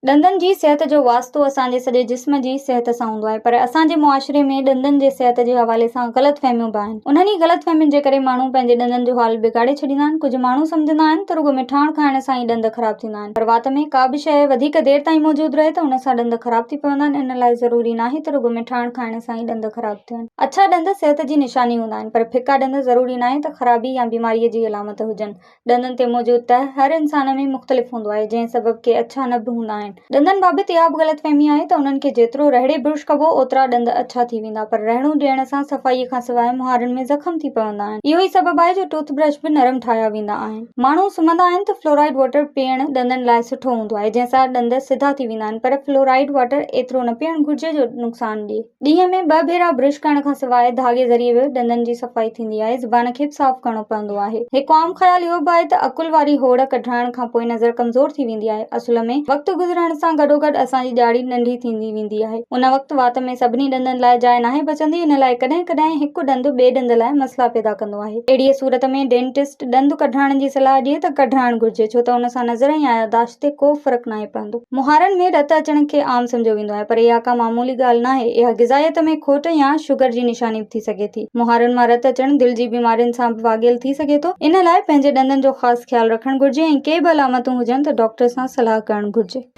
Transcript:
ॾंदनि जी सिहत जो वास्तो असांजे सॼे जिस्म जी सिहत सां हूंदो आहे, पर असांजे मुआशिरे में ॾंदनि जे सिहत जे हवाले सां ग़लतफ़हमियूं बि आहिनि। उन्हनि ई ग़लतफ़हमियुनि जे करे माण्हू पंहिंजे ॾंदनि जो हाल बिगाड़े छॾींदा आहिनि। कुझु माण्हू सम्झंदा आहिनि त रुॻो मिठाण खाइण सां ई ॾंद ख़राब थींदा आहिनि, पर वात में का बि शइ वधीक देर ताईं मौजूद रहे त उन सां ॾंद ख़राब थी पवंदा आहिनि। इन लाइ ज़रूरी नाहे त रुॻो मिठाण खाइण सां ई ॾंद ख़राब थियनि। अछा ॾंद सिहत जी निशानी हूंदा आहिनि, पर फिका ॾंद ज़रूरी नाहे त ख़राबी या बीमारीअ जी अलामत हुजनि। ॾंदनि ते मौजूद तह हर इंसान में मुख़्तलिफ़ हूंदो आहे, जंहिं सबबु के अछा न बि हूंदा आहिनि। ॾंदनि बाबति इहा बि ग़लतफ़हमी आहे त उन्हनि खे जेतिरो रहिड़े ब्रुश कबो ओतिरा ॾंद अछा थी वेंदा, पर रहणो ॾियण सां सफ़ाईअ खां सवाइ मुहारनि में ज़ख़म थी पवंदा आहिनि। इहो ई सबबु आहे जो टूथब्रश बि नरम ठाहिया वेंदा आहिनि। माण्हू सुम्हंदा आहिनि त फ्लोराइड वाटर पीअण ॾंदनि लाइ सुठो हूंदो आहे, जंहिं सां ॾंद सिधा थी वेंदा आहिनि, पर फ्लोराइड वाटर एतिरो न पीअणु घुर्जे जो नुक़सान ॾिए। ॾींहं में 2 भेरा ब्रश करण खां सवाइ धागे ज़रिए बि ॾंदनि जी सफ़ाई थींदी आहे। ज़ुबान खे बि साफ़ करणो पवंदो आहे। हिकु आम ख़्यालु इहो बि आहे त अकुल वारी होड़ कढाइण खां पोइ नज़र कमज़ोर थी वेंदी आहे। असुल में वक़्तु गुज़रण सां गॾोगॾु असांजी ॼाड़ी नंढी थींदी वेंदी आहे। उन वक़्तु वात में सभिनी ॾंदनि लाइ जाइ नाहे बचंदी। इन लाइ कॾहिं कॾहिं हिकु ॾंदु ॿिए ॾंद लाइ मसइला पैदा कंदो आहे। अहिड़ीअ सूरत में डेंटिस्ट ॾंदु कढाइण जी सलाह ॾिए त कढाइणु घुर्जे, छो त उन सां नज़र या याददाश्त ते को फ़र्क़ु नाहे पवंदो। मुहारनि में रतु अचण खे आम सम्झियो वेंदो आहे, पर इहा का मामूली ॻाल्हि नाहे। इहा ग़िज़ायत में खोट या शुगर जी निशानी बि थी सघे थी। मुहारनि मां रतु अचणु दिलि जी बीमारियुनि सां बि वाॻियल थी सघे थो। इन लाइ पंहिंजे ॾंदनि जो ख़ासि ख़्यालु रखणु घुर्जे ऐं के बि अलामतूं हुजनि त डॉक्टर सां सलाह करणु घुर्जे।